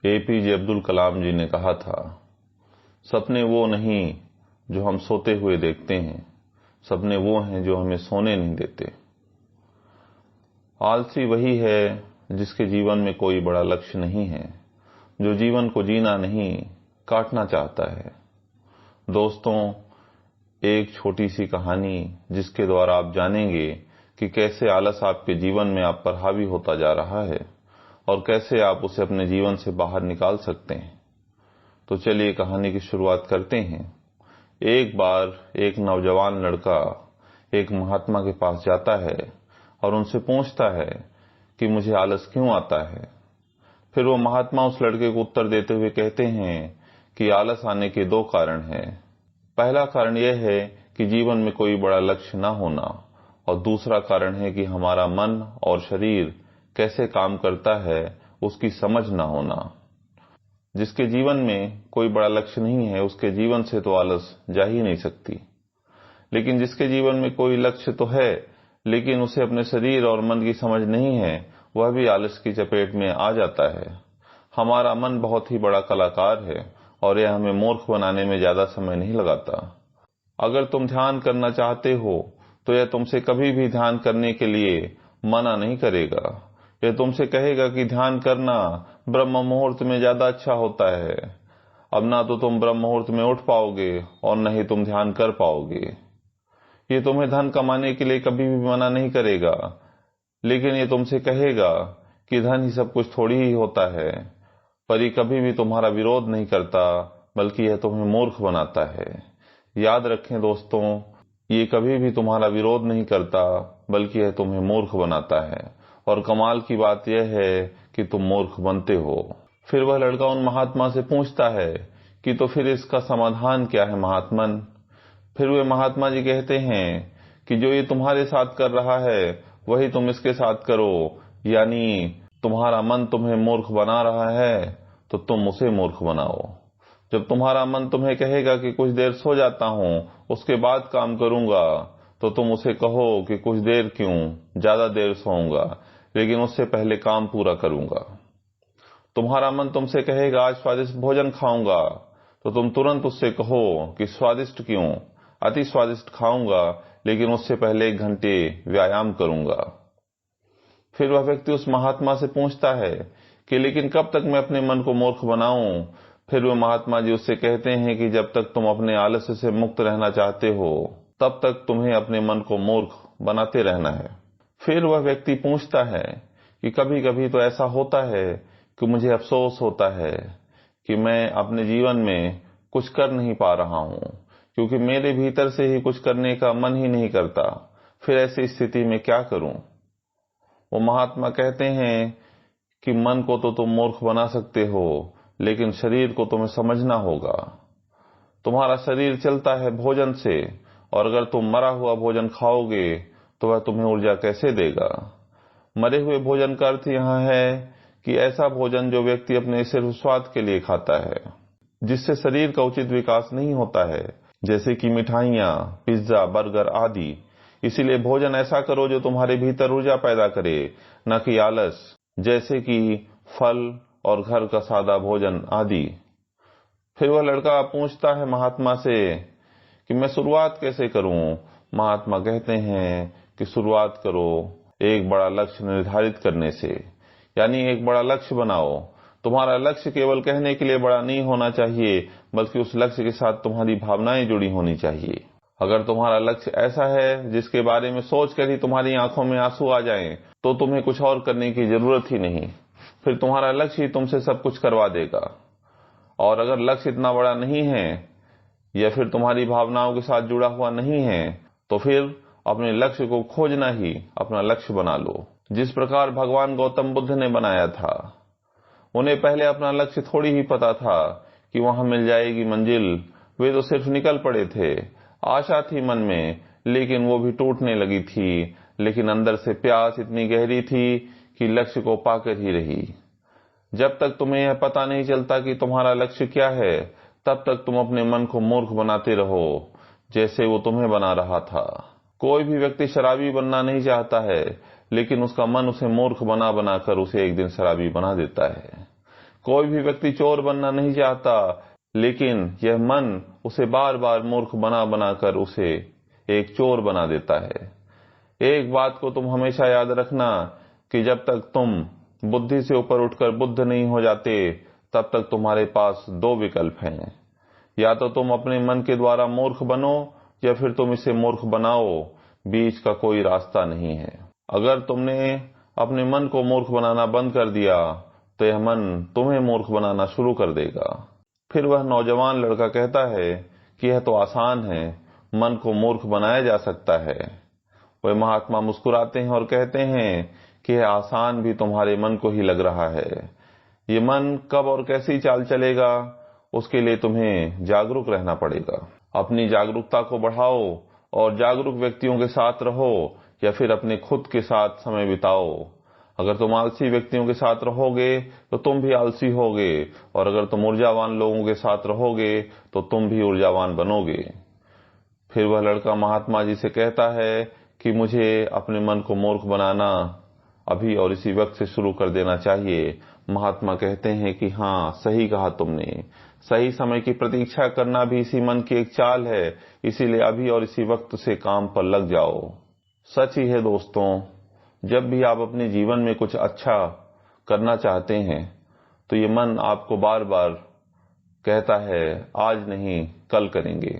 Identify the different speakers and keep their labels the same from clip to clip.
Speaker 1: APJ Abdul Kalam जी ने कहा था, सपने वो नहीं जो हम सोते हुए देखते हैं, सपने वो हैं जो हमें सोने नहीं देते। आलसी वही है जिसके जीवन में कोई बड़ा लक्ष्य नहीं है, जो जीवन को जीना नहीं काटना चाहता है। दोस्तों, एक छोटी सी कहानी जिसके द्वारा आप जानेंगे कि कैसे आलस आपके जीवन में आप पर हावी होता जा रहा है और कैसे आप उसे अपने जीवन से बाहर निकाल सकते हैं। तो चलिए कहानी की शुरुआत करते हैं। एक बार एक नौजवान लड़का एक महात्मा के पास जाता है और उनसे पूछता है कि मुझे आलस क्यों आता है। फिर वो महात्मा उस लड़के को उत्तर देते हुए कहते हैं कि आलस आने के दो कारण हैं। पहला कारण यह है कि जीवन में कोई बड़ा लक्ष्य न होना, और दूसरा कारण है कि हमारा मन और शरीर कैसे काम करता है उसकी समझ न होना। जिसके जीवन में कोई बड़ा लक्ष्य नहीं है उसके जीवन से तो आलस जा ही नहीं सकती, लेकिन जिसके जीवन में कोई लक्ष्य तो है लेकिन उसे अपने शरीर और मन की समझ नहीं है, वह भी आलस की चपेट में आ जाता है। हमारा मन बहुत ही बड़ा कलाकार है और यह हमें मूर्ख बनाने में ज्यादा समय नहीं लगाता। अगर तुम ध्यान करना चाहते हो तो यह तुमसे कभी भी ध्यान करने के लिए मना नहीं करेगा। यह तुमसे कहेगा कि ध्यान करना ब्रह्म मुहूर्त में ज्यादा अच्छा होता है। अब ना तो तुम ब्रह्म मुहूर्त में उठ पाओगे और न ही तुम ध्यान कर पाओगे। ये तुम्हें धन कमाने के लिए कभी भी मना नहीं करेगा, लेकिन ये तुमसे कहेगा कि धन ही सब कुछ थोड़ी ही होता है। पर ये कभी भी तुम्हारा विरोध नहीं करता, बल्कि यह तुम्हें मूर्ख बनाता है। याद रखें दोस्तों, ये कभी भी तुम्हारा विरोध नहीं करता, बल्कि यह तुम्हें मूर्ख बनाता है। और कमाल की बात यह है कि तुम मूर्ख बनते हो। फिर वह लड़का उन महात्मा से पूछता है कि तो फिर इसका समाधान क्या है महात्मन। फिर वे महात्मा जी कहते हैं कि जो ये तुम्हारे साथ कर रहा है वही तुम इसके साथ करो, यानी तुम्हारा मन तुम्हें मूर्ख बना रहा है तो तुम उसे मूर्ख बनाओ। जब तुम्हारा मन तुम्हें कहेगा कि कुछ देर सो जाता हूँ उसके बाद काम करूंगा, तो तुम उसे कहो कि कुछ देर क्यों, ज्यादा देर सोऊंगा, लेकिन उससे पहले काम पूरा करूंगा। तुम्हारा मन तुमसे कहेगा आज स्वादिष्ट भोजन खाऊंगा, तो तुम तुरंत उससे कहो कि स्वादिष्ट क्यों, अति स्वादिष्ट खाऊंगा, लेकिन उससे पहले 1 घंटे व्यायाम करूंगा। फिर वह व्यक्ति उस महात्मा से पूछता है कि लेकिन कब तक मैं अपने मन को मूर्ख बनाऊं। फिर वह महात्मा जी उससे कहते हैं कि जब तक तुम अपने आलस्य से मुक्त रहना चाहते हो तब तक तुम्हें अपने मन को मूर्ख बनाते रहना है। फिर वह व्यक्ति पूछता है कि कभी कभी तो ऐसा होता है कि मुझे अफसोस होता है कि मैं अपने जीवन में कुछ कर नहीं पा रहा हूँ, क्योंकि मेरे भीतर से ही कुछ करने का मन ही नहीं करता। फिर ऐसी स्थिति में क्या करूं। वो महात्मा कहते हैं कि मन को तो तुम मूर्ख बना सकते हो, लेकिन शरीर को तुम्हें समझना होगा। तुम्हारा शरीर चलता है भोजन से, और अगर तुम मरा हुआ भोजन खाओगे तो वह तुम्हें ऊर्जा कैसे देगा। मरे हुए भोजन का अर्थ यहाँ है कि ऐसा भोजन जो व्यक्ति अपने सिर्फ स्वाद के लिए खाता है, जिससे शरीर का उचित विकास नहीं होता है, जैसे कि मिठाइयाँ, पिज्जा, बर्गर आदि। इसीलिए भोजन ऐसा करो जो तुम्हारे भीतर ऊर्जा पैदा करे, न कि आलस, जैसे कि फल और घर का सादा भोजन आदि। फिर वह लड़का पूछता है महात्मा से कि मैं शुरुआत कैसे करूं। महात्मा कहते हैं कि शुरुआत करो एक बड़ा लक्ष्य निर्धारित करने से, यानी एक बड़ा लक्ष्य बनाओ। तुम्हारा लक्ष्य केवल कहने के लिए बड़ा नहीं होना चाहिए, बल्कि उस लक्ष्य के साथ तुम्हारी भावनाएं जुड़ी होनी चाहिए। अगर तुम्हारा लक्ष्य ऐसा है जिसके बारे में सोचकर ही तुम्हारी आंखों में आंसू आ जाएं, तो तुम्हें कुछ और करने की जरूरत ही नहीं। फिर तुम्हारा लक्ष्य ही तुमसे सब कुछ करवा देगा। और अगर लक्ष्य इतना बड़ा नहीं है या फिर तुम्हारी भावनाओं के साथ जुड़ा हुआ नहीं है, तो फिर अपने लक्ष्य को खोजना ही अपना लक्ष्य बना लो। जिस प्रकार भगवान गौतम बुद्ध ने बनाया था, उन्हें पहले अपना लक्ष्य थोड़ी ही पता था कि वहां मिल जाएगी मंजिल। वे तो सिर्फ निकल पड़े थे। आशा थी मन में, लेकिन वो भी टूटने लगी थी। लेकिन अंदर से प्यास इतनी गहरी थी कि लक्ष्य को पाकर ही रही। जब तक तुम्हें यह पता नहीं चलता कि तुम्हारा लक्ष्य क्या है, तब तक तुम अपने मन को मूर्ख बनाते रहो, जैसे वो तुम्हें बना रहा था। कोई भी व्यक्ति शराबी बनना नहीं चाहता है, लेकिन उसका मन उसे मूर्ख बना बनाकर उसे एक दिन शराबी बना देता है। कोई भी व्यक्ति चोर बनना नहीं चाहता, लेकिन यह मन उसे बार बार मूर्ख बना बनाकर उसे एक चोर बना देता है। एक बात को तुम हमेशा याद रखना कि जब तक तुम बुद्धि से ऊपर उठकर बुद्ध नहीं हो जाते, तब तक तुम्हारे पास दो विकल्प हैं। या तो तुम अपने मन के द्वारा मूर्ख बनो या फिर तुम इसे मूर्ख बनाओ, बीच का कोई रास्ता नहीं है। अगर तुमने अपने मन को मूर्ख बनाना बंद कर दिया तो यह मन तुम्हें मूर्ख बनाना शुरू कर देगा। फिर वह नौजवान लड़का कहता है कि यह तो आसान है, मन को मूर्ख बनाया जा सकता है। वह महात्मा मुस्कुराते हैं और कहते हैं कि यह आसान भी तुम्हारे मन को ही लग रहा है। ये मन कब और कैसी चाल चलेगा, उसके लिए तुम्हें जागरूक रहना पड़ेगा। अपनी जागरूकता को बढ़ाओ और जागरूक व्यक्तियों के साथ रहो या फिर अपने खुद के साथ समय बिताओ। अगर तुम आलसी व्यक्तियों के साथ रहोगे तो तुम भी आलसी होगे, और अगर तुम ऊर्जावान लोगों के साथ रहोगे तो तुम भी ऊर्जावान बनोगे। फिर वह लड़का महात्मा जी से कहता है कि मुझे अपने मन को मूर्ख बनाना अभी और इसी वक्त से शुरू कर देना चाहिए। महात्मा कहते हैं कि हाँ, सही कहा तुमने, सही समय की प्रतीक्षा करना भी इसी मन की एक चाल है, इसीलिए अभी और इसी वक्त से काम पर लग जाओ। सच ही है दोस्तों, जब भी आप अपने जीवन में कुछ अच्छा करना चाहते हैं तो ये मन आपको बार बार कहता है आज नहीं कल करेंगे,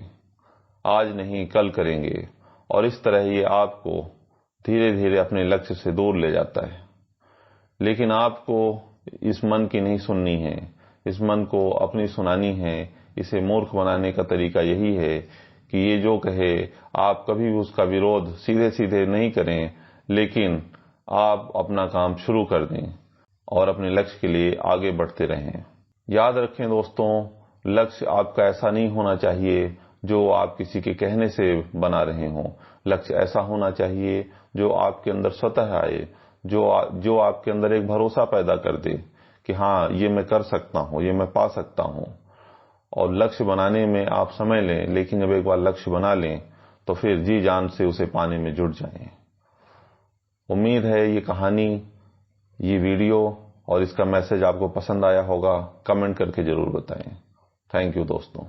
Speaker 1: आज नहीं कल करेंगे, और इस तरह ये आपको धीरे धीरे अपने लक्ष्य से दूर ले जाता है। लेकिन आपको इस मन की नहीं सुननी है, इस मन को अपनी सुनानी है। इसे मूर्ख बनाने का तरीका यही है कि ये जो कहे आप कभी भी उसका विरोध सीधे सीधे नहीं करें, लेकिन आप अपना काम शुरू कर दें और अपने लक्ष्य के लिए आगे बढ़ते रहें। याद रखें दोस्तों, लक्ष्य आपका ऐसा नहीं होना चाहिए जो आप किसी के कहने से बना रहे हों। लक्ष्य ऐसा होना चाहिए जो आपके अंदर स्वतः आए, जो आपके अंदर एक भरोसा पैदा कर दे कि हाँ, ये मैं कर सकता हूँ, ये मैं पा सकता हूँ। और लक्ष्य बनाने में आप समय लें, लेकिन जब एक बार लक्ष्य बना लें तो फिर जी जान से उसे पाने में जुट जाएं। उम्मीद है ये कहानी, ये वीडियो और इसका मैसेज आपको पसंद आया होगा। कमेंट करके जरूर बताएं। थैंक यू दोस्तों।